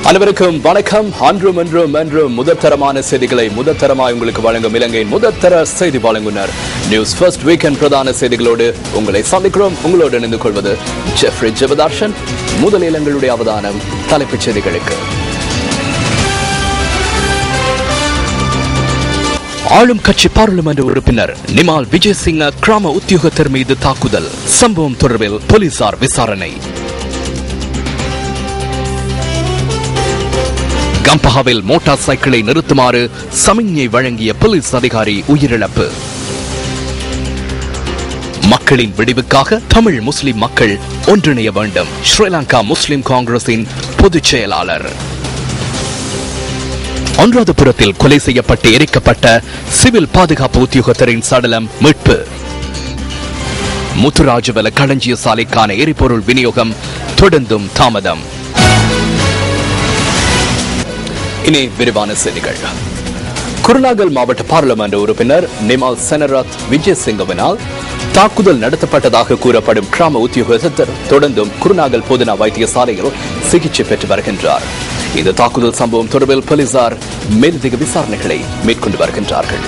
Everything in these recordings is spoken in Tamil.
அனைவருக்கும் வணக்கம். அன்றும் என்றும் முதற்தரமான செய்திகளை முதற்தரமாய் உங்களுக்கு வழங்கும் இலங்கையின் முதற்தர செய்தி வழங்குனர் நியூஸ் ஃபர்ஸ்ட் வீக்கெண்ட் பிரதான செய்திகளோடு உங்களை சந்திக்கிறோம். உங்களோடு இணைந்து கொள்வது ஜெஃப்ரி ஜெபதார்ஷன். முதலில் எங்களுடைய அவதானம் தலைப்புச் செய்திகளுக்கு. ஆளும் கட்சி பாராளுமன்ற உறுப்பினர் நிமால் விஜயசிங்க கிராம உத்தியோகத்தர் மீது தாக்குதல் சம்பவம் தொடர்பில் போலீசார் விசாரணை. கம்பஹாவில் மோட்டார் சைக்கிளை நிறுத்துமாறு சமிஞ்ஞை வழங்கிய போலீஸ் அதிகாரி உயிரிழப்பு. மக்களின் விடிவுக்காக தமிழ் முஸ்லிம் மக்கள் ஒன்றிணைய வேண்டும். ஸ்ரீலங்கா முஸ்லிம் காங்கிரசின் பொதுச் செயலாளர். அனுராதபுரத்தில் கொலை செய்யப்பட்டு எரிக்கப்பட்ட சிவில் பாதுகாப்பு உத்தியோகத்தரின் சடலம் மீட்பு. முத்துராஜவல களஞ்சிய சாலைக்கான எரிபொருள் விநியோகம் தொடர்ந்தும் தாமதம். இனி விரிவான செய்திகள். குருநாகல் மாவட்ட பாராளுமன்ற உறுப்பினர் நிமால் செனரத் விஜயசிங்கவினால் தாக்குதல் நடத்தப்பட்டதாக கூறப்படும் கிராம உத்தியோகத்தர் தொடர்ந்தும் குருநாகல் போதனா வைத்தியசாலையில் சிகிச்சை பெற்று வருகின்றார். இந்த தாக்குதல் சம்பவம் தொடர்பில் போலீசார் மேலதிக விசாரணைகளை மேற்கொண்டு வருகின்றார்கள்.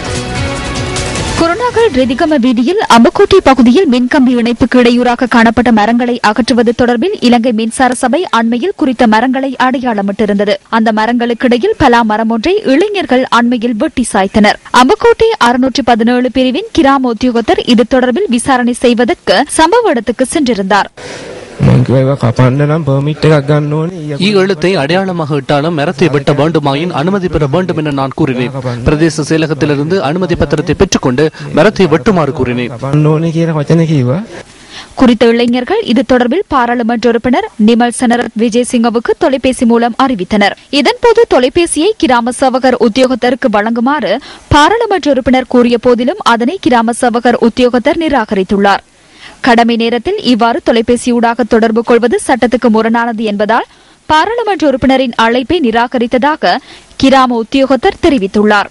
குருநாகல் ரெதிகம வீதியில் அம்பக்கோட்டை பகுதியில் மின்கம்பி இணைப்புக்கு இடையூறாக காணப்பட்ட மரங்களை அகற்றுவது தொடர்பில் இலங்கை மின்சார சபை அண்மையில் குறித்த மரங்களை அடையாளமிட்டிருந்தது. அந்த மரங்களுக்கிடையில் பலா மரம் ஒன்றை இளைஞர்கள் அண்மையில் வெட்டி சாய்த்தனர். அம்பக்கோட்டை 617 பிரிவின் கிராம உத்தியோகத்தர் இது தொடர்பில் விசாரணை செய்வதற்கு சம்பவ இடத்துக்கு சென்றிருந்தார். எழுத்தை அடையாளமாக இட்டாலும் மரத்தை வெட்ட வேண்டுமாயின் அனுமதி பெற வேண்டும் என நான் கூறினேன். பிரதேச செயலகத்திலிருந்து அனுமதி பத்திரத்தை பெற்றுக்கொண்டு மரத்தை வெட்டுமாறு கூறினேன். குறித்த இளைஞர்கள் இது தொடர்பில் பாராளுமன்ற உறுப்பினர் நிமல் செனரத் விஜயசிங்கவுக்கு தொலைபேசி மூலம் அறிவித்தனர். இதன்போது தொலைபேசியை கிராம சேவகர் உத்தியோகத்தருக்கு வழங்குமாறு பாராளுமன்ற உறுப்பினர் கூறிய போதிலும் அதனை கிராம சேவகர் உத்தியோகத்தர் நிராகரித்துள்ளார். கடமை நேரத்தில் இவ்வாறு தொலைபேசியூடாக தொடர்பு கொள்வது சட்டத்துக்கு முரணானது என்பதால் பாராளுமன்ற உறுப்பினரின் அழைப்பை நிராகரித்ததாக கிராம உத்தியோகத்தர் தெரிவித்துள்ளார்.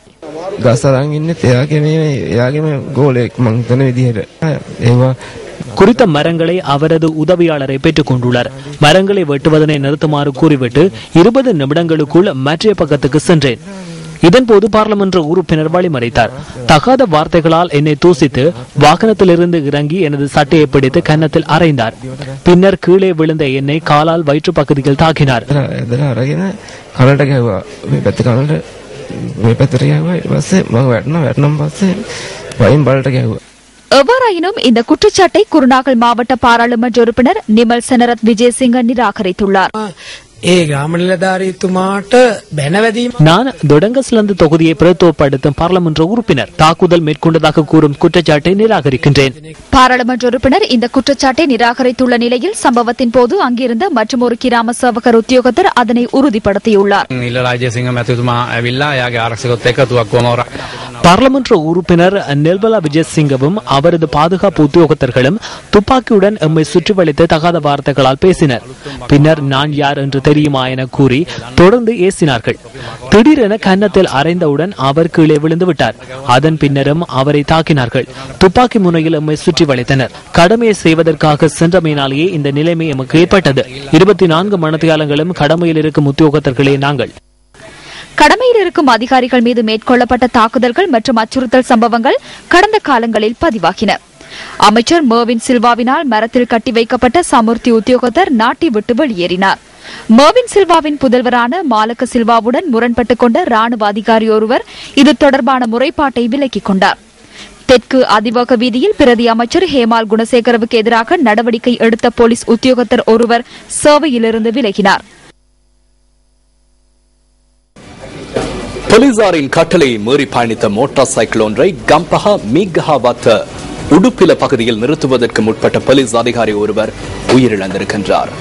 குறித்த மரங்களை அவரது உதவியாளரை பெற்றுக் கொண்டுள்ளார். மரங்களை வெட்டுவதனை நிறுத்துமாறு கூறிவிட்டு 20 நிமிடங்களுக்குள் மற்ற பக்கத்துக்கு சென்றேன். இதன்போது பாராளுமன்ற உறுப்பினர் வழிமறைத்தார். தகாத வார்த்தைகளால் என்னை தூசித்து வாகனத்திலிருந்து இறங்கி எனது சட்டையை பிடித்து கன்னத்தில் அறைந்தார். பின்னர் கீழே விழுந்த என்னை காலால் வயிற்று பகுதியில் தாக்கினார். எவ்வாறாயினும் இந்த குற்றச்சாட்டை குருநாகல் மாவட்ட பாராளுமன்ற உறுப்பினர் நிமல் செனரத் விஜயசிங்க நிராகரித்துள்ளார். நான் தொடங்கஸ்லந்து தொகுதியை பிரதித்துவப்படுத்தும் பாராளுமன்ற உறுப்பினர் தாக்குதல் மேற்கொண்டதாக கூறும் குற்றச்சாட்டை நிராகரிக்கின்றேன். பாராளுமன்ற உறுப்பினர் இந்த குற்றச்சாட்டை நிராகரித்துள்ள நிலையில் சம்பவத்தின் போது அங்கிருந்த மற்றும் ஒரு கிராம சேவகர் உத்தியோகத்தர் அதனை உறுதிப்படுத்தியுள்ளார். பாராளுமன்ற உறுப்பினர் நெல்பலா விஜயசிங்கவும் அவரது பாதுகாப்பு உத்தியோகத்தர்களும் துப்பாக்கியுடன் எம்மை சுற்றி வளைத்து தகாத வார்த்தைகளால் பேசினர். பின்னர் நான் யார் என்று தெரியுமா என கூறி தொடர்ந்து ஏசினார்கள். திடீரென கன்னத்தில் அறைந்தவுடன் அவர் கீழே விழுந்து விட்டார். அதன் பின்னரும் அவரை தாக்கினார்கள். துப்பாக்கி முனையில் எம்மை சுற்றி வளைத்தனர். கடமையை செய்வதற்காக சென்றமையினாலேயே இந்த நிலைமை எமக்கு ஏற்பட்டது. 24 மணித்தியாலங்களும் கடமையில் இருக்கும் உத்தியோகத்தர்களே நாங்கள். கடமையில் இருக்கும் அதிகாரிகள் மீது மேற்கொள்ளப்பட்ட தாக்குதல்கள் மற்றும் அச்சுறுத்தல் சம்பவங்கள் கடந்த காலங்களில் பதிவாகின. அமைச்சர் மர்வின் சில்வாவினால் மரத்தில் கட்டி வைக்கப்பட்ட சமுர்த்தி உத்தியோகத்தர் நாட்டை விட்டு வெளியேறினார். மர்வின் சில்வாவின் புதல்வரான மாலக்க சில்வாவுடன் முரண்பட்டுக் கொண்ட ராணுவ அதிகாரி ஒருவர் இது தொடர்பான முறைப்பாட்டை விலக்கிக் கொண்டார். தெற்கு அதிவேக வீதியில் பிரதி அமைச்சர் ஹேமால் குணசேகரவுக்கு எதிராக நடவடிக்கை எடுத்த போலீஸ் உத்தியோகத்தர் ஒருவர் சேவையிலிருந்து விலகினார். போலீசாரின் கட்டளை மீறி பயணித்த மோட்டார் சைக்கிள் ஒன்றை கம்பஹா மீகஹாவத்த உடுப்பில பகுதியில் நிறுத்துவதற்கு முற்பட்ட போலீஸ் அதிகாரி ஒருவர் உயிரிழந்திருக்கின்றார்.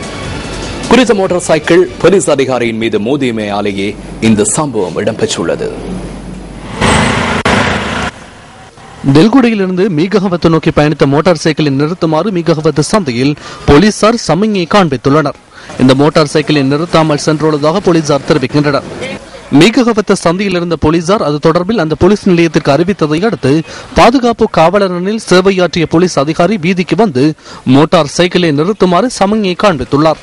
குறித்த மோட்டார் சைக்கிள் போலீஸ் அதிகாரியின் மீது மோதியமையாலேயே இந்த சம்பவம் இடம்பெற்றுள்ளது. தெல்குடியிலிருந்து மீகஹவத்து நோக்கி பயணித்த மோட்டார் சைக்கிளை நிறுத்துமாறு மீகஹவத்து சந்தையில் போலீசார் சமிஞ்ஞை காண்பித்துள்ளனர். இந்த மோட்டார் சைக்கிளை நிறுத்தாமல் சென்றுள்ளதாக போலீசார் தெரிவிக்கின்றனர். மீகஹவத்த சந்தையில் இருந்த போலீசார் அது தொடர்பில் அந்த போலீஸ் நிலையத்திற்கு அறிவித்ததை அடுத்து பாதுகாப்பு காவலரனில் சேவையாற்றிய போலீஸ் அதிகாரி வீதிக்கு வந்து மோட்டார் சைக்கிளை நிறுத்துமாறு சமிஞ்ஞை காண்பித்துள்ளார்.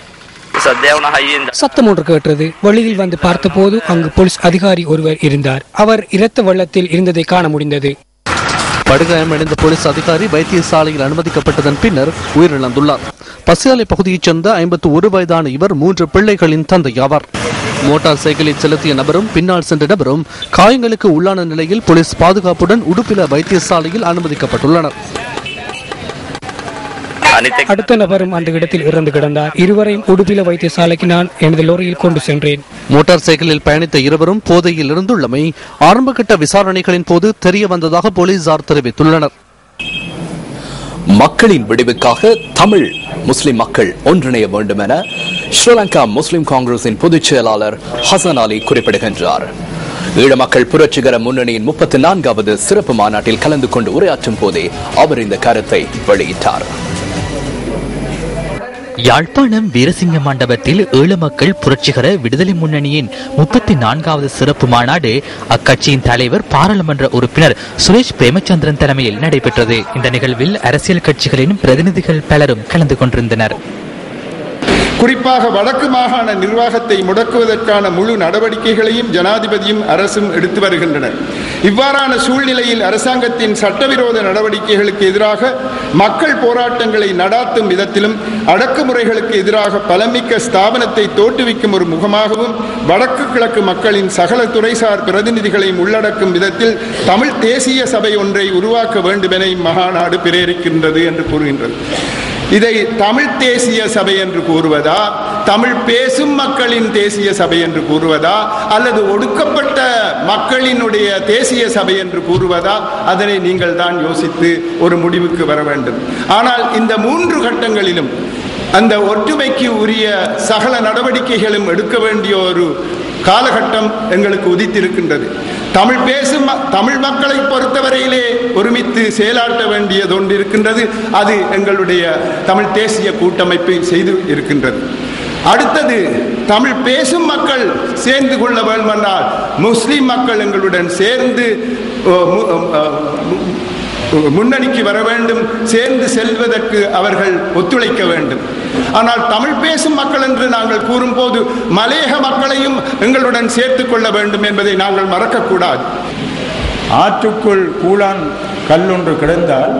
சத்தம் ஒன்று கேட்டது. வழியில் வந்து பார்த்தபோது அங்கு போலீஸ் அதிகாரி ஒருவர் இருந்தார். அவர் இரத்த வெள்ளத்தில் இருந்ததை காண முடிந்தது. படுகாயமடைந்த போலீஸ் அதிகாரி வைத்தியசாலையில் அனுமதிக்கப்பட்டதன் பின்னர் உயிரிழந்துள்ளார். பசியாலை பகுதியைச் சேர்ந்த 51 வயதான இவர் 3 பிள்ளைகளின் தந்தையாவார். மோட்டார் சைக்கிளில் செலுத்திய நபரும் பின்னால் சென்ற நபரும் காயங்களுக்கு உள்ளான நிலையில் போலீஸ் பாதுகாப்புடன் உடுப்பில வைத்தியசாலையில் அனுமதிக்கப்பட்டுள்ளனர். அடுத்த நபரும் அந்த இடத்தில் இறந்து கிடந்தார். இருவரையும் உடுப்பில வைத்தியசாலைக்கு நான் எனது லோரியில் கொண்டு சென்றேன். மோட்டார் சைக்கிளில் பயணித்த இருவரும் போதையில் இருந்துள்ளமை ஆரம்பகட்ட விசாரணைகளின் போது தெரிய வந்ததாக போலீசார் தெரிவித்துள்ளனர். மக்களின் விடுவிற்காக தமிழ் முஸ்லிம் மக்கள் ஒன்றிணைய வேண்டும் என ஸ்ரீலங்கா முஸ்லிம் காங்கிரசின் பொதுச் செயலாளர் ஹசன் அலி குறிப்பிடுகின்றார். ஈழ மக்கள் புரட்சிகர முன்னணியின் 34வது சிறப்பு மாநாட்டில் கலந்து கொண்டு உரையாற்றும் போதே அவர் இந்த கருத்தை வெளியிட்டார். யாழ்ப்பாணம் வீரசிங்க மண்டபத்தில் ஈழ மக்கள் புரட்சிகர விடுதலை முன்னணியின் 34வது சிறப்பு மாநாடு அக்கட்சியின் தலைவர் பாராளுமன்ற உறுப்பினர் சுரேஷ் பிரேமச்சந்திரன் தலைமையில் நடைபெற்றது. இந்த நிகழ்வில் அரசியல் கட்சிகளின் பிரதிநிதிகள் பலரும் கலந்து கொண்டிருந்தனர். குறிப்பாக வடக்கு மாகாண நிர்வாகத்தை முடக்குவதற்கான முழு நடவடிக்கைகளையும் ஜனாதிபதியும் அரசும் எடுத்து வருகின்றனர். இவ்வாறான சூழ்நிலையில் அரசாங்கத்தின் சட்டவிரோத நடவடிக்கைகளுக்கு எதிராக மக்கள் போராட்டங்களை நடாத்தும் விதத்திலும் அடக்குமுறைகளுக்கு எதிராக பலமிக்க ஸ்தாபனத்தை தோற்றுவிக்கும் ஒரு முகமாகவும் வடக்கு கிழக்கு மக்களின் சகல துறைசார் பிரதிநிதிகளையும் உள்ளடக்கும் விதத்தில் தமிழ் தேசிய சபை ஒன்றை உருவாக்க வேண்டும் என இம்மாநாடு பிரேரிக்கின்றது என்று கூறுகின்றது. இதை தமிழ் தேசிய சபை என்று கூறுவதா, தமிழ் பேசும் மக்களின் தேசிய சபை என்று கூறுவதா, அல்லது ஒடுக்கப்பட்ட மக்களினுடைய தேசிய சபை என்று கூறுவதா, அதனை நீங்கள் தான் யோசித்து ஒரு முடிவுக்கு வர வேண்டும். ஆனால் இந்த 3 கட்டங்களிலும் அந்த ஒற்றுமைக்கு உரிய சகல நடவடிக்கைகளும் எடுக்க வேண்டிய ஒரு காலகட்டம் எங்களுக்கு உதித்திருக்கின்றது. தமிழ் பேசும் தமிழ் மக்களை பொறுத்தவரையிலே ஒருமித்து செயலாற்ற வேண்டியது ஒன்று இருக்கின்றது. அது எங்களுடைய தமிழ் தேசிய கூட்டமைப்பு செய்து இருக்கின்றது. அடுத்தது, தமிழ் பேசும் மக்கள் சேர்ந்து கொள்ள வேண்டுமென்றால் முஸ்லிம் மக்கள் எங்களுடன் சேர்ந்து முன்னணிக்கு வர வேண்டும், சேர்ந்து செல்வதற்கு அவர்கள் ஒத்துழைக்க வேண்டும். ஆனால் தமிழ் பேசும் மக்கள் என்று நாங்கள் கூறும்போது மலையக மக்களையும் எங்களுடன் சேர்த்துக் கொள்ள வேண்டும் என்பதை நாங்கள் மறக்கக்கூடாது. ஆற்றுக்குள் கூழான் கல்லொன்று கிடந்தால்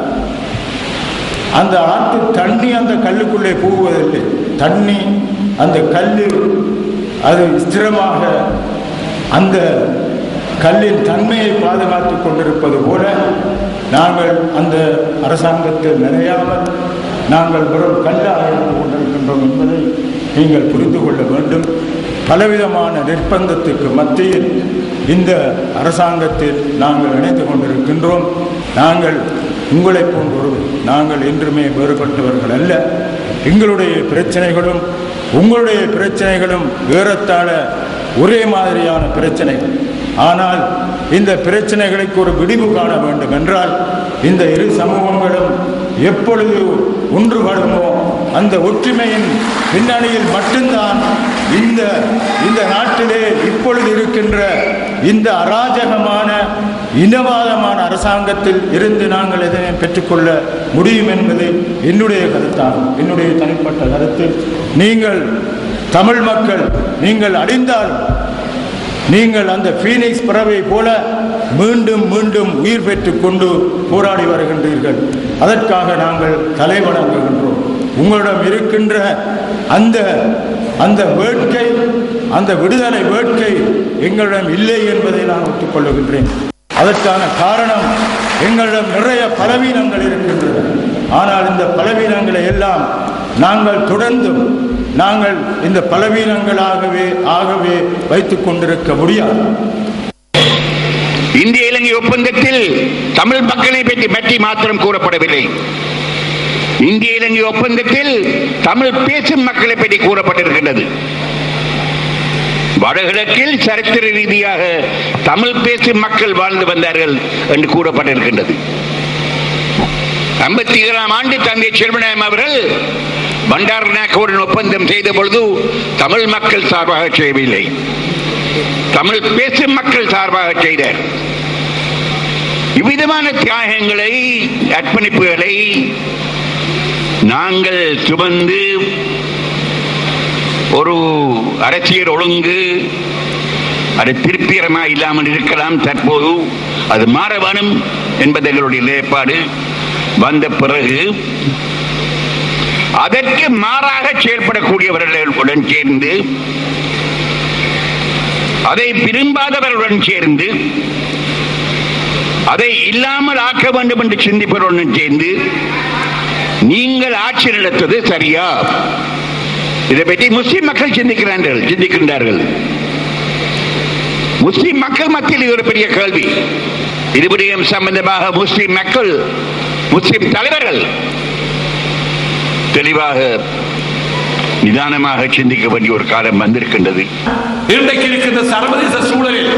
அந்த ஆற்று தண்ணி அந்த கல்லுக்குள்ளே போவதில்லை. தண்ணி அந்த கல்லில் அது ஸ்திரமாக அந்த கல்லின் தன்மையை பாதுகாத்துக் கொண்டிருப்பது போல நாங்கள் அந்த அரசாங்கத்தில் நிறையாமல் நாங்கள் வெறும் கல்லாக இருந்து கொண்டிருக்கின்றோம் என்பதை நீங்கள் புரிந்து கொள்ள வேண்டும். பலவிதமான நிர்பந்தத்துக்கு மத்தியில் இந்த அரசாங்கத்தில் நாங்கள் இணைந்து கொண்டிருக்கின்றோம். நாங்கள் உங்களை போன்றொருவர், நாங்கள் என்றுமே வேறுபட்டவர்கள் அல்ல. எங்களுடைய பிரச்சனைகளும் உங்களுடைய பிரச்சனைகளும் ஏறத்தாழ ஒரே மாதிரியான பிரச்சனைகள். ஆனால் இந்த பிரச்சனைகளுக்கு ஒரு விடிவு காண வேண்டும் என்றால் இந்த இரு சமூகங்களும் எப்பொழுது ஒன்றுபடுமோ அந்த ஒற்றுமையின் பின்னணியில் மட்டும்தான் இந்த நாட்டிலே இப்பொழுது இருக்கின்ற இந்த அராஜகமான இனவாதமான அரசாங்கத்தில் இருந்து நாங்கள் எதனை பெற்றுக்கொள்ள முடியும் என்பது என்னுடைய கருத்தாகும், என்னுடைய தனிப்பட்ட கருத்து. நீங்கள் தமிழ் மக்கள் நீங்கள் அடைந்தால் நீங்கள் அந்த பீனிக்ஸ் பறவை போல மீண்டும் மீண்டும் உயிர் பெற்றுக் கொண்டு போராடி வருகின்றீர்கள். அதற்காக நாங்கள் தலைவணங்குகின்றோம். உங்களிடம் இருக்கின்ற அந்த வேட்கை, அந்த விடுதலை வேட்கை எங்களிடம் இல்லை என்பதை நான் ஒத்துக்கொள்ளுகின்றேன். அதற்கான காரணம் எங்களிடம் நிறைய பலவீனங்கள் இருக்கின்றன. ஆனால் இந்த பலவீனங்களை எல்லாம் நாங்கள் தொடர்ந்தும் நாங்கள் இந்த பலவீனங்களாகவே வைத்துக் கொண்டிருக்க முடியாது. இந்திய இலங்கை ஒப்பந்தத்தில் தமிழ் மக்களை பற்றி மாத்திரம் கூறப்படவில்லை. இந்திய இலங்கை ஒப்பந்தத்தில் தமிழ் பேசும் மக்களை பற்றி கூறப்பட்டிருக்கின்றது. வடகிழக்கில் சரித்திர ரீதியாக தமிழ் பேசும் மக்கள் வாழ்ந்து வந்தார்கள் என்று கூறப்பட்டிருக்கின்றது. 57ஆம் ஆண்டு தந்தை செல்வநாயகம் அவர்கள் பண்டாரநாயக்கவுடன் ஒப்பந்தம் செய்த பொழுது தமிழ் மக்கள் சார்பாக செய்யவில்லை, தமிழ் பேசும் மக்கள் சார்பாக செய்தார். இவ்விதமான தியாகங்களை, அர்ப்பணிப்புகளை நாங்கள் சுமந்து ஒரு அரசியல் ஒழுங்கு அது திருப்திகரமாக இல்லாமல் இருக்கலாம். தற்போது அது மாற வேணும் என்பது எங்களுடைய நிலைப்பாடு. வந்த பிறகு அதற்கு மாறாக செயல்படக்கூடியவர்களுடன் சேர்ந்து, அதை விரும்பாதவர்களுடன் சேர்ந்து, அதை இல்லாமல் ஆக்க வேண்டும் என்று சிந்திப்பவர்களுடன் சேர்ந்து நீங்கள் ஆட்சி நடத்துவது சரியா? இதை பற்றி முஸ்லிம் மக்கள் சிந்திக்கின்றார்கள். முஸ்லிம் மக்கள் மத்தியில் இது ஒரு பெரிய கேள்வி. இது விடயம் சம்பந்தமாக முஸ்லிம் மக்கள், முஸ்லிம் தலைவர்கள் தெளிவாக நிதானமாக சிந்திக்க வேண்டிய ஒரு காலம் வந்திருக்கின்றது. இன்றைக்கு இருக்கின்ற சர்வதேச சூழலில்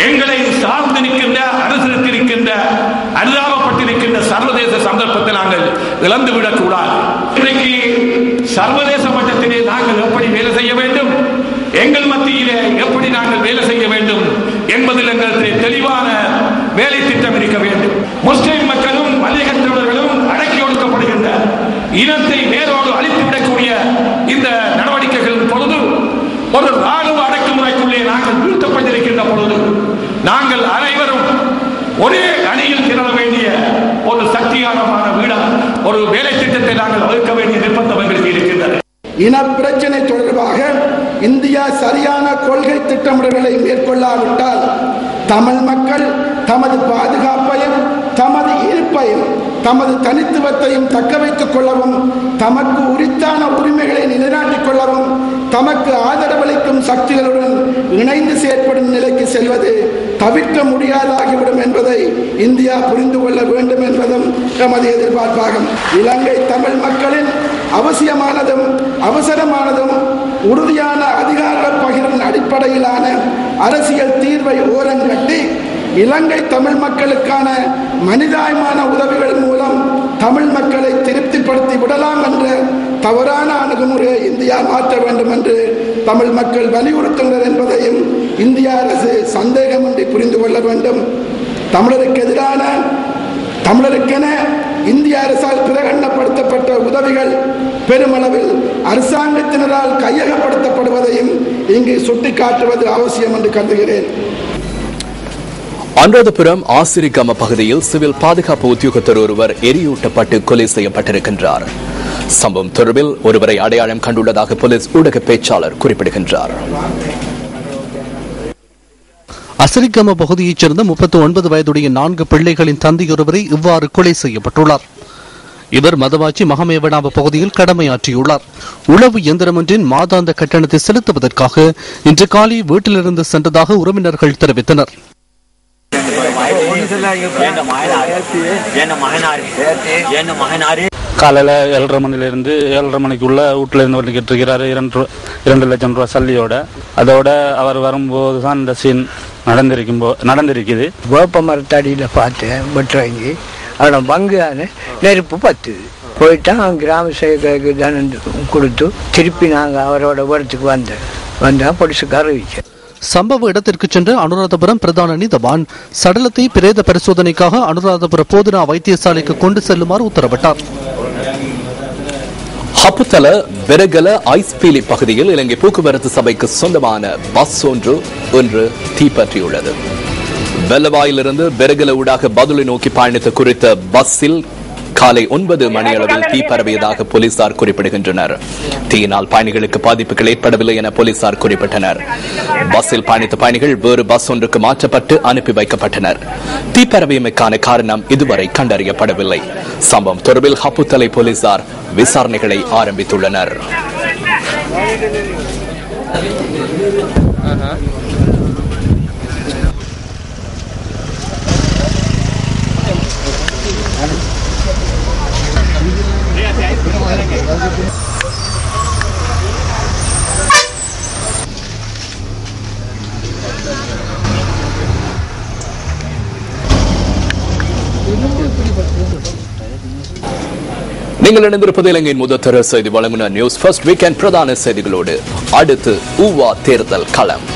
எங்களை சார்ந்து நிற்கின்ற அரசிற்கு இருக்கின்ற அல்லாமப்பட்டிருக்கின்ற சர்வதேச சந்தர்ப்பத்தை நாங்கள் இழந்துவிடக் கூடாது. இன்றைக்கு சர்வதேச மட்டத்திலே நாங்கள் எப்படி வேலை செய்ய வேண்டும், எங்கள் மத்தியிலே எப்படி நாங்கள் வேலை செய்ய வேண்டும் என்பதில் எங்களுக்கு தெளிவான வேலை திட்டம் இருக்க வேண்டும். முஸ்லிம் மக்களும் மல்லிகத்தவர்களும் அடக்கி ஒடுக்கப்படுகின்ற இனத்தை வேரோடு அழித்துவிடக்கூடிய இந்த நடவடிக்கைகளின் பொழுது, ஒரு ராணுவ அடக்குமுறைக்குள்ளே நாங்கள் வீழ்த்தப்பட்டிருக்கின்ற பொழுது, நாங்கள் அனைவரும் ஒரே அணியில் திரள வேண்டிய ஒரு சக்தியானமான ஒரு வேலை திட்டத்தை நாங்கள் வகுக்க வேண்டிய நிர்பந்தம் எங்களுக்கு இருக்கின்றது. இன பிரச்சனை தொடர்பாக இந்தியா சரியான கொள்கை திட்டமிடல்களை மேற்கொள்ளாவிட்டால் தமிழ் மக்கள் தமது பாதுகாப்பையும் தமது இருப்பையும் தமது தனித்துவத்தையும் தக்க வைத்துக் கொள்ளவும், தமக்கு உரித்தான உரிமைகளை நிலைநாட்டிக் கொள்ளவும், தமக்கு ஆதரவளிக்கும் சக்திகளுடன் இணைந்து செயற்படும் நிலைக்கு செல்வது தவிர்க்க முடியாதாகிவிடும் என்பதை இந்தியா புரிந்து கொள்ள வேண்டும் என்பதும் எமது எதிர்பார்ப்பாகும். இலங்கை தமிழ் மக்களின் அவசியமானதும் அவசரமானதும் உறுதியான அதிகார பகிர்வின் அடிப்படையிலான அரசியல் தீர்வை ஓரங்கட்டி இலங்கை தமிழ் மக்களுக்கான மனிதாயமான உதவிகள் மூலம் தமிழ் மக்களை திருப்திப்படுத்தி விடலாம் என்ற தவறான அணுகுமுறையை இந்தியா மாற்ற வேண்டும் என்று தமிழ் மக்கள் வலியுறுத்துகின்றனர் என்பதையும் இந்திய அரசு சந்தேகமின்றி புரிந்து கொள்ள வேண்டும். தமிழருக்கென இந்திய அரசால் பிரகடனப்படுத்தப்பட்ட உதவிகள் பெருமளவில் அரசாங்கத்தினரால் கையகப்படுத்தப்படுவதையும் இங்கு சுட்டிக்காட்டுவது அவசியம் என்று கருதுகிறேன். அனுராதபுரம் ஆசிரிகம பகுதியில் சிவில் பாதுகாப்பு உத்தியோகத்தர் ஒருவர் எரியூட்டப்பட்டு கொலை செய்யப்பட்டிருக்கின்றார். சம்பவம் தொடர்பில் ஒருவரை அடையாளம் கண்டுள்ளதாக போலீஸ் ஊடக பேச்சாளர் குறிப்பிடுகின்றார். அசரிகம பகுதியைச் சேர்ந்த 39 வயதுடைய 4 பிள்ளைகளின் தந்தையொருவரை இவ்வாறு கொலை செய்யப்பட்டுள்ளார். இவர் மதவாச்சி மகமேவனாவ பகுதியில் கடமையாற்றியுள்ளார். உளவு இயந்திரமொன்றின் மாதாந்த கட்டணத்தை செலுத்துவதற்காக இன்று காலை வீட்டிலிருந்து சென்றதாக உறவினர்கள் தெரிவித்தனர். காலையில் 7:30 மணிலிருந்து 7:30 மணிக்குள்ள வீட்டில் இருந்து வந்துக்கிட்டு இருக்கிறாரு. 2 லட்சம் ரூபாய் சல்லியோட. அதோட அவர் வரும்போது தான் இந்த சீன் நடந்திருக்குது. வேப்ப மரத்தடியில் பார்த்தேன் வெட்டு வாங்கி அவனை பங்கான நெருப்பு பத்துது. போயிட்டான் கிராம சேவகருக்கு தனம் கொடுத்து திருப்பி நாங்கள் அவரோட இடத்துக்கு வந்தேன் போலீஸுக்கு அறிவிச்சேன். சம்பவ இடத்திற்கு சென்ற அனுராதபுரம் பிரதான நீதவான் சடலத்தை பிரேத பரிசோதனைக்காக அனுராதபுரம் போதனா வைத்தியசாலைக்கு கொண்டு செல்லுமாறு உத்தரவிட்டார். ஹப்புத்தல பெரகல ஐஸ்பீலி பகுதியில் இலங்கை போக்குவரத்து சபைக்கு சொந்தமான பஸ் ஒன்று இன்று தீப்பற்றியுள்ளது. வெள்ளவாயிலிருந்து பெரகல ஊடாக பதுளை நோக்கி பயணித்த குறித்த பஸ்ஸில் காலை 9 மணியளவில் தீ பரவியதாக போலீசார் குறிப்பிடுகின்றனர். தீயினால் பயணிகளுக்கு பாதிப்புகள் ஏற்படவில்லை என போலீசார் குறிப்பிட்டனர். பஸ்ஸில் பயணித்த பயணிகள் வேறு பஸ் ஒன்றுக்கு மாற்றப்பட்டு அனுப்பி வைக்கப்பட்டனர். தீ பரவியமைக்கான காரணம் இதுவரை கண்டறியப்படவில்லை. சம்பவம் தொடர்பில் ஹப்புத்தலை போலீசார் விசாரணைகளை ஆரம்பித்துள்ளனர். நீங்கள் இணைந்திருப்பது இலங்கையின் முதற்தர செய்தி வழங்குனர் நியூஸ் ஃபர்ஸ்ட் வீக்கெண்ட் பிரதான செய்திகளோடு. அடுத்து ஊவா தேர்தல் களம்.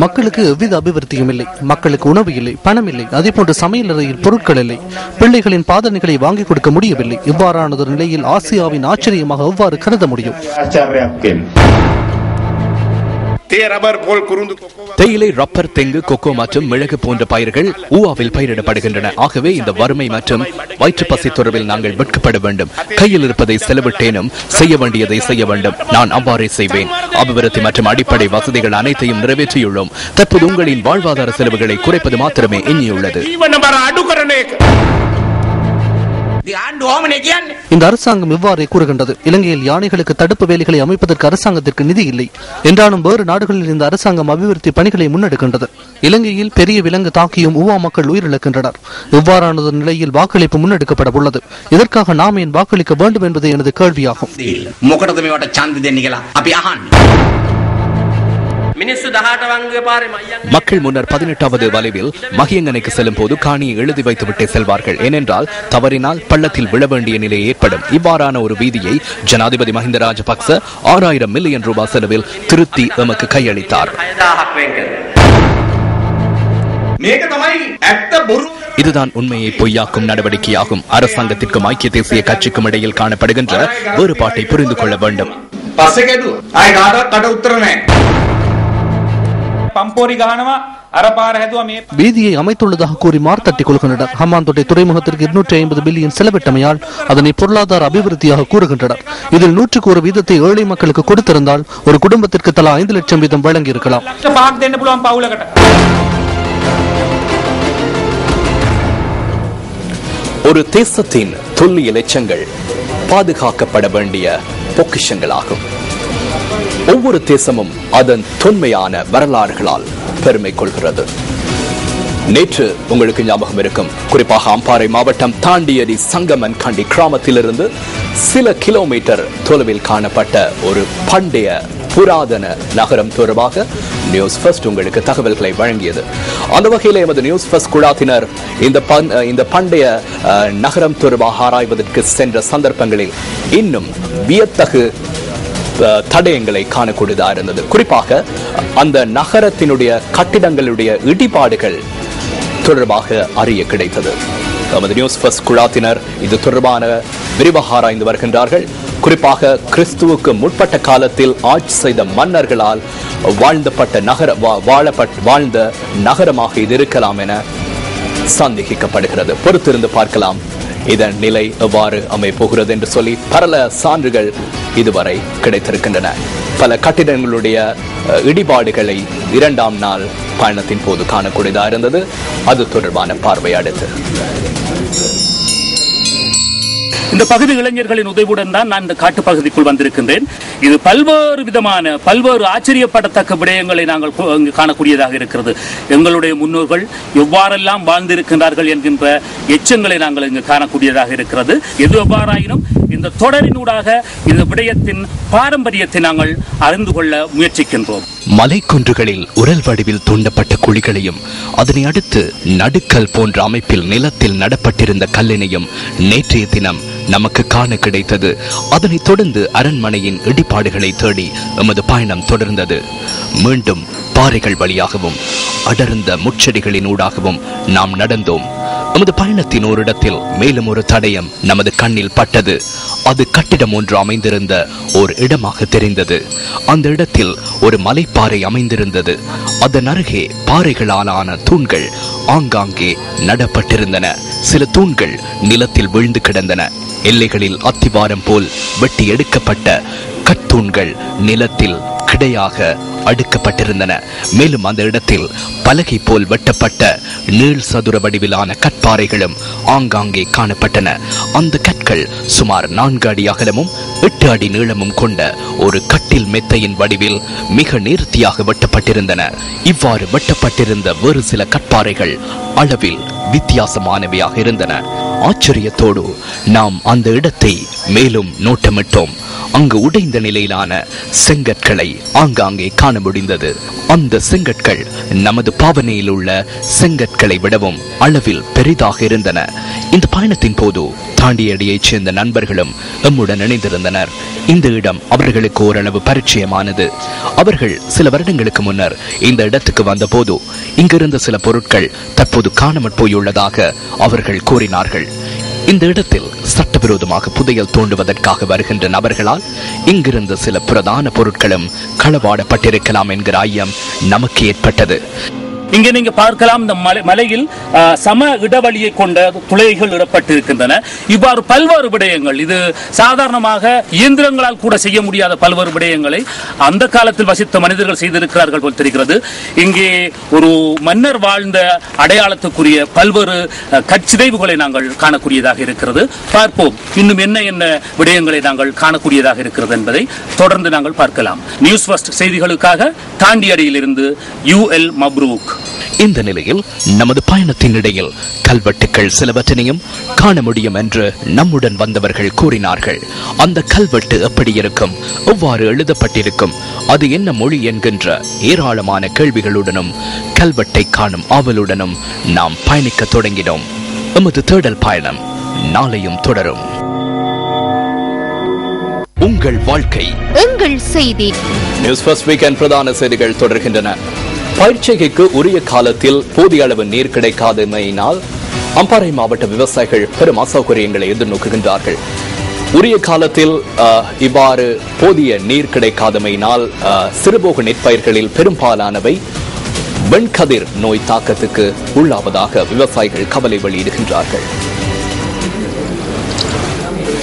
மக்களுக்கு எவ்வித அபிவிருத்தியும் இல்லை, மக்களுக்கு உணவு இல்லை, பணம் இல்லை, அதே போன்று சமையல் அறையில் பொருட்கள் இல்லை, பிள்ளைகளின் பாதனைகளை வாங்கி கொடுக்க முடியவில்லை. இவ்வாறானதொரு நிலையில் ஆசியாவின் ஆச்சரியமாக எவ்வாறு கருத முடியும்? தேயிலை, ரப்பர், தெங்கு, கொக்கோ மற்றும் மிளகு போன்ற பயிர்கள் ஊவாவில் பயிரிடப்படுகின்றன. ஆகவே இந்த வறுமை மற்றும் வயிற்றுப்பசி தொடர்பில் நாங்கள் வெட்கப்பட வேண்டும். கையில் இருப்பதை செலவிட்டேனும் செய்ய வேண்டியதை செய்ய வேண்டும். நான் அவ்வாறே செய்வேன். அபிவிருத்தி மற்றும் அடிப்படை வசதிகள் அனைத்தையும் நிறைவேற்றியுள்ளோம். தற்போது உங்களின் வாழ்வாதார செலவுகளை குறைப்பது மாத்திரமே எண்ணியுள்ளது. இந்த அரசாங்கம் இவ்வாறே கூறுகின்றது. இலங்கையில் யானைகளுக்கு தடுப்பு வேலிகளை அமைப்பதற்கு அரசாங்கத்திற்கு நிதி இல்லை என்றாலும் வேறு நாடுகளில் இந்த அரசாங்கம் அபிவிருத்தி பணிகளை முன்னெடுக்கின்றது. இலங்கையில் பெரிய விலங்கு தாக்கியும் ஊவா மக்கள் உயிரிழக்கின்றனர். இவ்வாறான நிலையில் வாக்களிப்பு முன்னெடுக்கப்பட உள்ளது. இதற்காக நாம் ஏன் வாக்களிக்க வேண்டும் என்பது எனது கேள்வியாகும். மக்கள் முன்னர் 18வது வளைவில் மகியங்கனைக்கு செல்லும் போது காணியை எழுதி வைத்துவிட்டே செல்வார்கள். ஏனென்றால் தவறினால் பள்ளத்தில் விழ வேண்டிய நிலை ஏற்படும். இவ்வாறான ஒரு வீதியை ஜனாதிபதி மஹிந்த ராஜபக்ச 6000 மில்லியன் ரூபாய் செலவில் திருத்தி எமக்கு கையளித்தார். இதுதான் உண்மையை பொய்யாக்கும் நடவடிக்கையாகும். அரசாங்கத்திற்கும் ஐக்கிய தேசிய கட்சிக்கும் இடையில் காணப்படுகின்ற வேறுபாட்டை புரிந்து கொள்ள வேண்டும். வீதியை அமைத்துள்ளதாக கூறி மார்த்தட்டிக் கொள்கின்றனர். ஹம்மாந்தோட்டை துறைமுகத்திற்கு 250 பில்லியன் செலவிட்டமையால் அதனை பொருளாதார அபிவிருத்தியாக கூறுகின்றனர். இதில் 100 வீதத்தை ஏழை மக்களுக்கு கொடுத்திருந்தால் ஒரு குடும்பத்திற்கு தலா 5 லட்சம் வீதம் வழங்கி இருக்கலாம். ஒரு தேசத்தின் தொல்லியல் எச்சங்கள் பாதுகாக்கப்பட வேண்டிய பொக்கிஷங்களாகும். ஒவ்வொரு தேசமும் அதன் தொன்மையான வரலாறுகளால் பெருமை கொள்கிறது. நேற்று உங்களுக்கு ஞாபகம் இருக்கும், குறிப்பாக அம்பாறை மாவட்டம் தாண்டியடி சங்கமன் கண்டி கிராமத்திலிருந்து சில கிலோமீட்டர் தொலைவில் காணப்பட்ட ஒரு பண்டைய புராதன நகரம் தொடர்பாக நியூஸ் ஃபர்ஸ்ட் உங்களுக்கு தகவல்களை வழங்கியது. அந்த வகையில் எமது நியூஸ் ஃபர்ஸ்ட் குழாத்தினர் இந்த பண்டைய நகரம் தொடர்பாக ஆராய்வதற்கு சென்ற சந்தர்ப்பங்களில் இன்னும் வியத்தகு தடயங்களை காணக்கூடியதாக இருந்தது. குறிப்பாக அந்த நகரத்தினுடைய கட்டிடங்களுடைய இடிபாடுகள் தொடர்பாக அறிய கிடைத்தது. நமது நியூஸ் ஃபர்ஸ்ட் குழாத்தினர் இது தொடர்பான விரிவாக ஆராய்ந்து வருகின்றார்கள். குறிப்பாக கிறிஸ்துவுக்கு முற்பட்ட காலத்தில் ஆட்சி செய்த மன்னர்களால் வாழ்ந்த நகரமாக இது இருக்கலாம் என சந்தேகிக்கப்படுகிறது. பொறுத்திருந்து பார்க்கலாம் இதன் நிலை எவ்வாறு அமைப்போகிறது என்று சொல்லி பல சான்றுகள் இதுவரை கிடைத்திருக்கின்றன. பல கட்டிடங்களுடைய இடிபாடுகளை 2ஆம் நாள் பயணத்தின் போது காணக்கூடியதாக இருந்தது. அது தொடர்பான பார்வை அடுத்து. இந்த பகுதி இளைஞர்களின் உதவியுடன் தான் நான் இந்த காட்டு பகுதிக்குள் வந்திருக்கின்றேன். இது பல்வேறு ஆச்சரியப்படத்தக்க விடயங்களை நாங்கள் காணக்கூடியதாக இருக்கிறது. எங்களுடைய முன்னோர்கள் எவ்வாறெல்லாம் வாழ்ந்திருக்கின்றார்கள் என்கின்ற எச்சங்களை நாங்கள் இங்கு காணக்கூடியதாக இருக்கிறது. எது எவ்வாறாயினும் இந்த தொடரினூடாக இந்த விடயத்தின் பாரம்பரியத்தை நாங்கள் அறிந்து கொள்ள முயற்சிக்கின்றோம். மலைக்குன்றுகளில் உரல் வடிவில் தூண்டப்பட்ட குழிகளையும் அதனை அடுத்து நடுக்கல் போன்ற அமைப்பில் நிலத்தில் நடப்பட்டிருந்த கல்லினையும் நேற்றைய தினம் நமக்கு காண கிடைத்தது. அதனைத் தொடர்ந்து அரண்மனையின் இடிபாடுகளை தேடி எமது பயணம் தொடர்ந்தது. மீண்டும் பாறைகள் வழியாகவும் அடர்ந்த முச்செடிகளின் ஊடாகவும் நாம் நடந்தோம். நமது பயணத்தின் ஒரு இடத்தில் மேலும் ஒரு தடயம் நமது கண்ணில் பட்டது. அது கட்டிடம் ஒன்று அமைந்திருந்த ஒரு இடமாக தெரிந்தது. அந்த இடத்தில் ஒரு மலைப்பாறை அமைந்திருந்தது. அதன் அருகே பாறைகளாலான தூண்கள் ஆங்காங்கே நடப்பட்டிருந்தன. சில தூண்கள் நிலத்தில் விழுந்து கிடந்தன. எல்லைகளில் அத்திவாரம் போல் வெட்டி எடுக்கப்பட்ட கத்தூண்கள் நிலத்தில் கிடையாக அடுக்கப்பட்டிருந்தன. மேலும் அந்த இடத்தில் பலகை போல் வெட்டப்பட்ட நீள் சதுர வடிவிலான கற்பாறைகளும் ஆங்காங்கே காணப்பட்டன. அந்த கற்கள் சுமார் 4 அடி அகலமும் 8 அடி நீளமும் கொண்ட ஒரு கட்டில் மெத்தையின் வடிவில் மிக நேர்த்தியாக வெட்டப்பட்டிருந்தன. இவ்வாறு வெட்டப்பட்டிருந்த வேறு சில கற்பாறைகள் அளவில் வித்தியாசமானவையாக இருந்தன. ஆச்சரியத்தோடு நாம் அந்த இடத்தை மேலும் நோட்டமிட்டோம். அங்கு உடைந்த நிலையிலான செங்கற்களை ஆங்காங்கே காண முடிந்தது. அந்த செங்கற்கள் நமது பாவனையில் உள்ள செங்கற்களை விடவும் அளவில் பெரிதாக இருந்தன. இந்த பயணத்தின் போது தாண்டியடியைச் சேர்ந்த நண்பர்களும் எம்முடன் இணைந்திருந்தனர். இந்த இடம் அவர்களுக்கு ஓரளவு பரிச்சயமானது. அவர்கள் சில வருடங்களுக்கு முன்னர் இந்த இடத்துக்கு வந்த போது இங்கிருந்த சில பொருட்கள் தற்போது காணாமற் போயுள்ளதாக அவர்கள் கூறினார்கள். இந்த இடத்தில் சட்டவிரோதமாக புதையல் தோண்டுவதற்காக வருகின்ற நபர்களால் இங்கிருந்த சில பிரதான பொருட்களும் களவாடப்பட்டிருக்கலாம் என்கிற ஐயம் நமக்கு ஏற்பட்டது. இங்கே நீங்க பார்க்கலாம், இந்த மலையில் சம இடைவெளியை கொண்ட துளைகள் இடப்பட்டிருக்கின்றன. இவ்வாறு பல்வேறு விடயங்கள், இது சாதாரணமாக இயந்திரங்களால் கூட செய்ய முடியாத பல்வேறு விடயங்களை அந்த காலத்தில் வசித்த மனிதர்கள் செய்திருக்கிறார்கள் போல் தெரிகிறது. இங்கே ஒரு மன்னர் வாழ்ந்த அடையாளத்துக்குரிய பல்வேறு கற்சிதைவுகளை நாங்கள் காணக்கூடியதாக இருக்கிறது. பார்ப்போம் இன்னும் என்ன என்ன விடயங்களை நாங்கள் காணக்கூடியதாக இருக்கிறது என்பதை தொடர்ந்து நாங்கள் பார்க்கலாம். நியூஸ் ஃபர்ஸ்ட் செய்திகளுக்காக தாண்டியடியிலிருந்து UL மப்ரூக். இந்த நிலையில் நமது பயணத்தின் இடையில் கல்வெட்டுக்கள் சிலவற்றினையும் காண முடியும் என்று நம்முடன் வந்தவர்கள் கூறினார்கள். அந்த கல்வெட்டு எப்படி இருக்கும், எவ்வாறு எழுதப்பட்டிருக்கும், அது என்ன மொழி என்கின்ற ஏராளமான கேள்விகளுடனும் கல்வெட்டை காணும் ஆவலுடனும் நாம் பயணிக்க தொடங்கினோம். எமது தேடல் பயணம் நாளையும் தொடரும். உங்கள் வாழ்க்கை எங்கள் செய்தி. நியூஸ் ஃபர்ஸ்ட் வீக்கெண்ட் பிரதான செய்திகள் தொடர்கின்றன. பயிர்ச்செய்கைக்கு உரிய காலத்தில் போதிய அளவு நீர் கிடைக்காதமையினால் அம்பாறை மாவட்ட விவசாயிகள் பெரும் அசௌகரியங்களை எதிர்நோக்குகின்றார்கள். உரிய காலத்தில் இவ்வாறு போதிய நீர் கிடைக்காதமையினால் சிறுபோக நெற்பயிர்களில் பெரும்பாலானவை வெண்கதிர் நோய் தாக்கத்துக்கு உள்ளாவதாக விவசாயிகள் கவலை வெளியிடுகின்றார்கள்.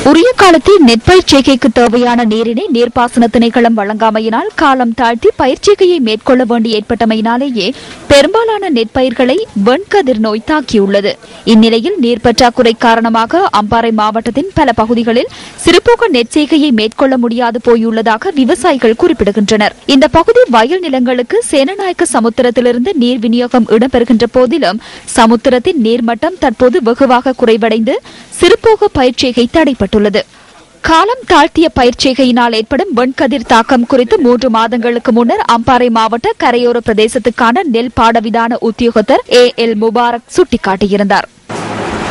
உரிய காலத்தில் நெற்பயிர் செய்கைக்கு தேவையான நீரினை நீர்ப்பாசன திணைக்களம் வழங்காமையினால் காலம் தாழ்த்தி பயிர்ச்செய்கையை மேற்கொள்ள வேண்டி ஏற்பட்டமையினாலேயே பெரும்பாலான நெற்பயிர்களை வெண்கதிர் நோய் தாக்கியுள்ளது. இந்நிலையில் நீர் பற்றாக்குறை காரணமாக அம்பாறை மாவட்டத்தின் பல பகுதிகளில் சிறுபோக நெற்செய்கையை மேற்கொள்ள முடியாது போயுள்ளதாக விவசாயிகள் குறிப்பிடுகின்றனர். இந்த பகுதி வயல் நிலங்களுக்கு சேனநாயக்க சமுத்திரத்திலிருந்து நீர் விநியோகம் இடம்பெறுகின்ற போதிலும் சமுத்திரத்தின் நீர்மட்டம் தற்போது வெகுவாக குறைவடைந்து சிறுபோக பயிர்ச்செய்கை தடைப்பட்டுள்ளது. காலம் தாழ்த்திய பயிர்ச்செய்கையினால் ஏற்படும் வெண்கதிர் தாக்கம் குறித்து 3 மாதங்களுக்கு முன்னர் அம்பாறை மாவட்ட கரையோர பிரதேசத்துக்கான நெல் பாடவிதான உத்தியோகத்தர் AL முபாரக் சுட்டிக்காட்டியிருந்தார்.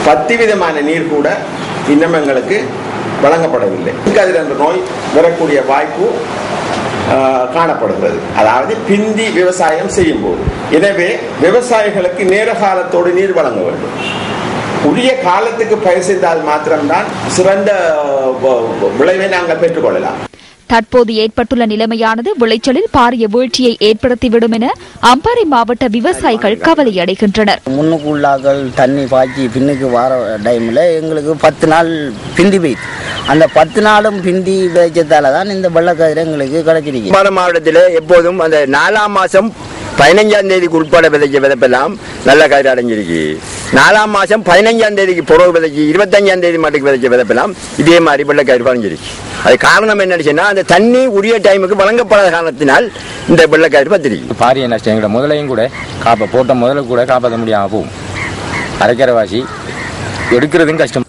10 விதமான நீர் கூட இன்னும் எங்களுக்கு வழங்கப்படவில்லை. வெண்கதிர் என்ற நோய் வரக்கூடிய வாய்ப்பு காணப்படுகிறது, அதாவது பிந்தி விவசாயம் செய்யும் போது. எனவே விவசாயிகளுக்கு நேர காலத்தோடு நீர் வழங்க வேண்டும். உரிய காலத்துக்கு பயிர் செய்தால் மாத்திரம்தான் சிறந்த விளைவை நாங்கள் பெற்றுக்கொள்ளலாம். தற்போது ஏற்பட்டுள்ள நிலைமையானது விளைச்சலில் பாரிய வீழ்ச்சியை ஏற்படுத்திவிடும் என அம்பாறை மாவட்ட விவசாயிகள் கவலையடைகின்றனர். முன்னுக்குள்ளாக்கள் தண்ணி பாய்ச்சி பின்னுக்கு வர டைம்ல எங்களுக்கு 10 நாள் பிந்தி பெய்யுது. அந்த 10 நாளும் பிந்தி விளைச்சதால தான் இந்த வெள்ளக்கதிரை எங்களுக்கு கிடைச்சிருக்கு. அம்பாறை மாவட்டத்தில் எப்போதும் அந்த 4ஆம் மாதம் 15ஆம் தேதிக்கு உட்பட விதைக்க விதைப்பெல்லாம் நல்ல கதிர் அடைஞ்சிருக்கு. 4ஆம் மாதம் 15ஆம் தேதிக்கு புறவு விதைச்சி 25ஆம் தேதி மட்டுக்கு விதைக்க விதைப்பெல்லாம் இதே மாதிரி வெள்ள கதிர் பறிஞ்சிருக்கு. அது காரணம் என்னன்னு அந்த தண்ணி உரிய டைமுக்கு வழங்கப்படாத காரணத்தினால் இந்த வெள்ள கதிர் பத்திருக்கு. பாரிய நஷ்டம் எங்களோட முதலையும் கூட போட்ட முதல்ல கூட காப்பாற்ற முடியாம போகும். அரைக்கரைவாசி எடுக்கிறதும் கஷ்டம்.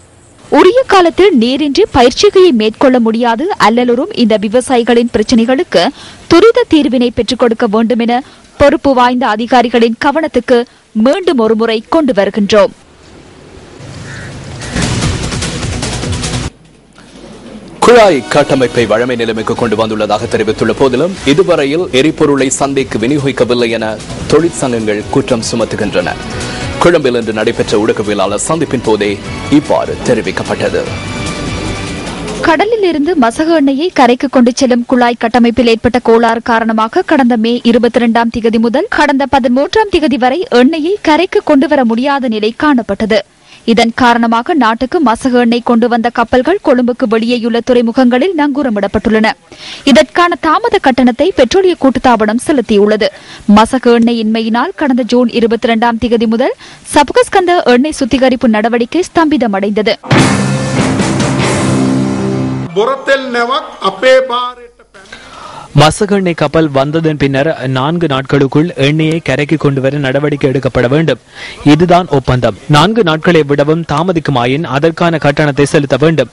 உரிய காலத்தில் நீரின்றி பயிர்ச்செய்கையை மேற்கொள்ள முடியாது அல்லலுறும் இந்த விவசாயிகளின் பிரச்சினைகளுக்கு துரித தீர்வினை பெற்றுக் கொடுக்க வேண்டும் என பொறுப்பு வாய்ந்த அதிகாரிகளின் கவனத்துக்கு மீண்டும் ஒருமுறை கொண்டு வருகின்றோம். குழாய் கட்டமைப்பை வழமை நிலைமைக்கு கொண்டு வந்துள்ளதாக தெரிவித்துள்ள போதிலும் இதுவரையில் எரிபொருளை சந்தைக்கு விநியோகிக்கவில்லை என தொழிற்சங்கங்கள் குற்றம் சுமத்துகின்றன. கொழும்பில் இன்று நடைபெற்ற ஊடகவியலாளர் சந்திப்பின் போதே இவ்வாறு தெரிவிக்கப்பட்டது. கடலில் இருந்து மசகு எண்ணெயை கரைக்கு கொண்டு செல்லும் குழாய் கட்டமைப்பில் ஏற்பட்ட கோளாறு காரணமாக கடந்த மே 22ஆம் திகதி முதல் கடந்த 13ஆம் திகதி வரை எண்ணெயை கரைக்கு கொண்டுவர முடியாத நிலை காணப்பட்டது. இதன் காரணமாக நாட்டுக்கு மசகு எண்ணெய் கொண்டு வந்த கப்பல்கள் கொழும்புக்கு வெளியேயுள்ள துறைமுகங்களில் நங்கூரமிடப்பட்டுள்ளன. இதற்கான தாமத கட்டணத்தை பெட்ரோலிய கூட்டுத்தாபனம் செலுத்தியுள்ளது. மசகு எண்ணெய் இன்மையினால் கடந்த ஜூன் 22ஆம் திகதி முதல் சபகஸ்கந்த எண்ணெய் சுத்திகரிப்பு நடவடிக்கை ஸ்தம்பிதமடைந்தது. மசகு எண்ணெய் கப்பல் வந்ததன் பின்னர் 4 நாட்களுக்குள் எண்ணெயை கரைக்கு கொண்டு வர நடவடிக்கை எடுக்கப்பட வேண்டும். இதுதான் ஒப்பந்தம். 4 நாட்களை விடவும் தாமதிக்குமாயின் அதற்கான கட்டணத்தை செலுத்த வேண்டும்.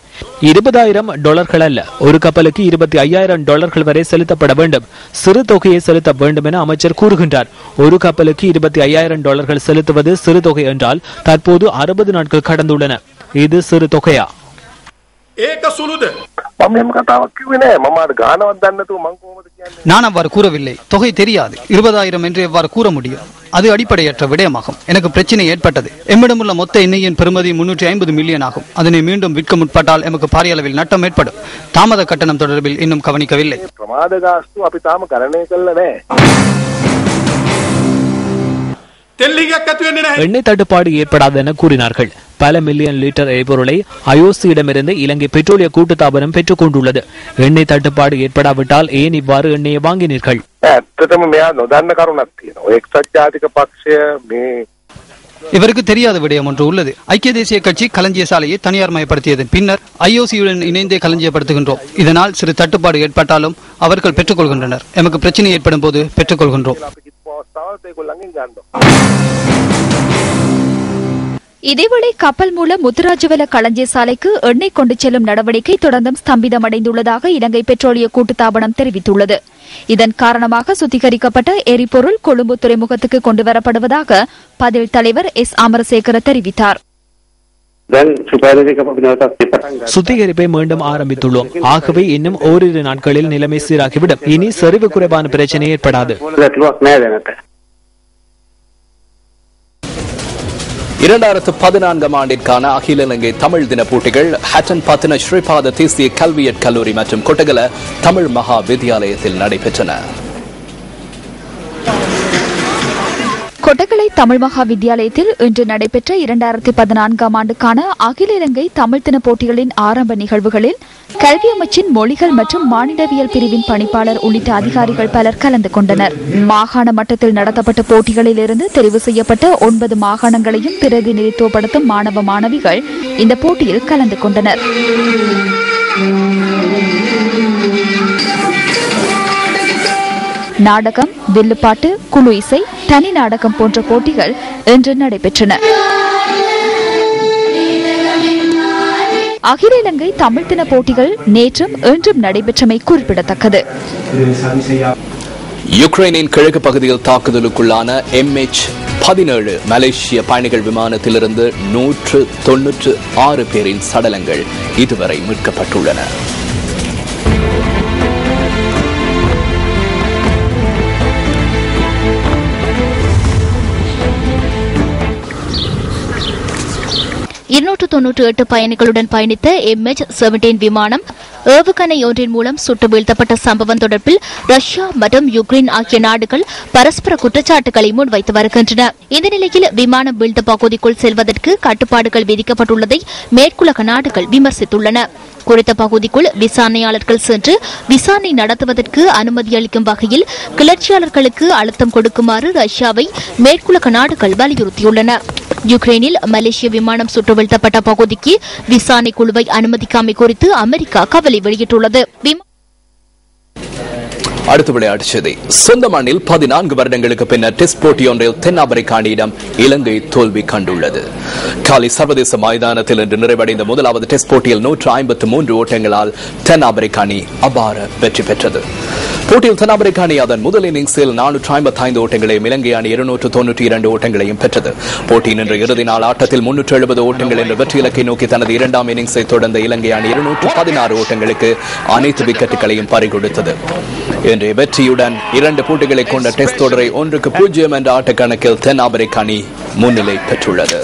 $20,000 அல்ல, ஒரு கப்பலுக்கு $25,000 வரை செலுத்தப்பட வேண்டும். சிறு தொகையை செலுத்த வேண்டும் என அமைச்சர் கூறுகின்றார். ஒரு கப்பலுக்கு $25,000 செலுத்துவது சிறு தொகை என்றால் தற்போது 60 நாட்கள் கடந்துள்ளன. இது சிறு தொகையா? நான் அவ்வாறு கூறவில்லை. தொகை தெரியாது. 20,000 என்று எவ்வாறு கூற முடியும்? அது அடிப்படையற்ற விடயமாகும். எனக்கு பிரச்சனை ஏற்பட்டது. எம்மிடமுள்ள மொத்த எண்ணெயின் பெறுமதி 350 மில்லியன் ஆகும். அதனை மீண்டும் விற்க முற்பட்டால் எமக்கு பாரிய அளவில் நட்டம் ஏற்படும். தாமத கட்டணம் தொடர்பில் இன்னும் கவனிக்கவில்லை. எண்ணெய் தட்டுப்பாடு ஏற்படாது என கூறினார்கள். பல மில்லியன் லிட்டர் எரிபொருளை ஐஓசியிடமிருந்து இலங்கை பெட்ரோலிய கூட்டுத்தாபனம் பெற்றுக் கொண்டுள்ளது. எண்ணெய் தட்டுப்பாடு ஏற்படாவிட்டால் ஏன் இவ்வாறு எண்ணெயை வாங்கினீர்கள்? இவருக்கு தெரியாத விடயம் ஒன்று உள்ளது. ஐக்கிய தேசிய கட்சி களஞ்சிய சாலையை தனியார் மயப்படுத்தியது. பின்னர் ஐஓசியுடன் இணைந்தே களஞ்சியப்படுத்துகின்றோம். இதனால் சிறு தட்டுப்பாடு ஏற்பட்டாலும் அவர்கள் பெற்றுக்கொள்கின்றனர். எமக்கு பிரச்சனை ஏற்படும் போது பெற்றுக்கொள்கின்றோம். இதேவேளை கப்பல் மூலம் முத்துராஜவல களஞ்சிய சாலைக்கு எண்ணெய் கொண்டு செல்லும் நடவடிக்கை தொடர்ந்தும் ஸ்தம்பிதமடைந்துள்ளதாக இலங்கை பெட்ரோலிய கூட்டுத்தாபனம் தெரிவித்துள்ளது. இதன் காரணமாக சுத்திகரிக்கப்பட்ட எரிபொருள் கொழும்பு துறைமுகத்துக்கு கொண்டுவரப்படுவதாக பதில் தலைவர் எஸ் அமரசேகர தெரிவித்தார். சுத்திகரிப்பை மீண்டும் ஆரம்பித்துள்ளோம். ஆகவே இன்னும் ஓரிரு நாட்களில் நிலைமை சீராகிவிடும். இனி செறிவு குறைவான பிரச்சனை ஏற்படாது. 2014 ஆண்டிற்கான அகில இலங்கை தமிழ் தின போட்டிகள் ஹட்டன் பத்தின ஸ்ரீபாத தேசிய கல்வியற் கல்லூரி மற்றும் கொட்டகல தமிழ் மகா வித்தியாலயத்தில் நடைபெற்றன. கொட்டகலை தமிழ் மகா வித்தியாலயத்தில் இன்று நடைபெற்ற 2014 ஆண்டுக்கான அகில இலங்கை தமிழ் தின போட்டிகளின் ஆரம்ப நிகழ்வுகளில் கல்வி அமைச்சின் மொழிகள் மற்றும் மானிடவியல் பிரிவின் பணிப்பாளர் உள்ளிட்ட அதிகாரிகள் பலர் கலந்து கொண்டனர். மாகாண மட்டத்தில் நடத்தப்பட்ட போட்டிகளில் இருந்து தெரிவு செய்யப்பட்ட 9 மாகாணங்களையும் பிரதிநிதித்துவப்படுத்தும் மாணவ மாணவிகள் இந்த போட்டியில் கலந்து கொண்டனர். நாடகம், வில்லுப்பாட்டு, குழு இசை, தனி நாடகம் போன்ற போட்டிகள் இன்று நடைபெற்றன. அகில இலங்கை தமிழ் தின போட்டிகள் நேற்றும் இன்றும் நடைபெற்றமை குறிப்பிடத்தக்கது. யுக்ரைனின் கிழக்கு பகுதியில் தாக்குதலுக்குள்ளான MH17 மலேசிய பயணிகள் விமானத்திலிருந்து 196 பேரின் சடலங்கள் இதுவரை மீட்கப்பட்டுள்ளன. பயணிகளுடன் பயணித்த MH17 விமானம் ஏவுகணை ஒன்றின் மூலம் சுட்டு வீழ்த்தப்பட்ட சம்பவம் தொடர்பில் ரஷ்யா மற்றும் யுக்ரைன் ஆகிய நாடுகள் பரஸ்பர குற்றச்சாட்டுகளை முன்வைத்து வருகின்றன. இந்த நிலையில் விமானம் வீழ்த்த பகுதிக்குள் செல்வதற்கு கட்டுப்பாடுகள் விதிக்கப்பட்டுள்ளதை மேற்குலக நாடுகள் விமர்சித்துள்ளன. குறித்த பகுதிக்குள் விசாரணையாளர்கள் சென்று விசாரணை நடத்துவதற்கு அனுமதி அளிக்கும் வகையில் கிளர்ச்சியாளர்களுக்கு அழுத்தம் கொடுக்குமாறு ரஷ்யாவை மேற்குலக நாடுகள் வலியுறுத்தியுள்ளன. யுக்ரைனில் மலேசிய விமானம் சுட்டு வீழ்த்தப்பட்ட பகுதிக்கு விசாரணை குழுவை அனுமதிக்காமை குறித்து அமெரிக்கா கவலை வெளியிட்டுள்ளது. அடுத்த விளையாட்டுச் செய்தி. சொந்த மண்ணில் 14 வருடங்களுக்கு பின்னர் டெஸ்ட் போட்டியொன்றில் தென்னாப்பிரிக்க அணியிடம் இலங்கை தோல்வி கண்டுள்ளது. காலி சர்வதேச மைதானத்தில் இன்று நிறைவடைந்த முதலாவது டெஸ்ட் போட்டியில் 153 ஓட்டங்களால் தென்னாப்பிரிக்க அணி அபார வெற்றி பெற்றது. போட்டியில் தென்னாப்பிரிக்க அணி அதன் முதல் இன்னிங்ஸில் 455 ஓட்டங்களையும் இலங்கை அணி 292 ஓட்டங்களையும் பெற்றது. போட்டியின் இன்று இறுதி நாள் ஆட்டத்தில் 370 ஓட்டங்கள் என்ற வெற்றி இலக்கை நோக்கி தனது இரண்டாம் இன்னிங்ஸை தொடர்ந்த இலங்கை அணி 216 ஓட்டங்களுக்கு அனைத்து விக்கெட்டுகளையும் பறிகொடுத்தது. இன்றைய வெற்றியுடன் 2 போட்டிகளை கொண்ட டெஸ்ட் தொடரை 1-0 என்ற ஆட்டக்கணக்கில் தென்னாப்பிரிக்க அணி முன்னிலை பெற்றுள்ளது.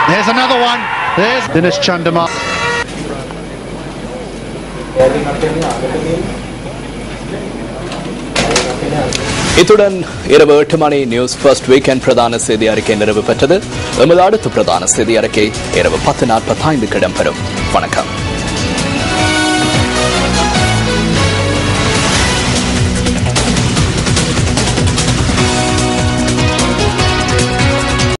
There's another one. There's Dinesh Chandimal. இத்துடன் இரவு 8 மணி நியூஸ் ஃபர்ஸ்ட் வீக்கெண்ட் பிரதான செய்தி அறிக்கை நிறைவு பெற்றது. எமது அடுத்த பிரதான செய்தி அறிக்கை இரவு 10:45 இடம்பெறும். வணக்கம்.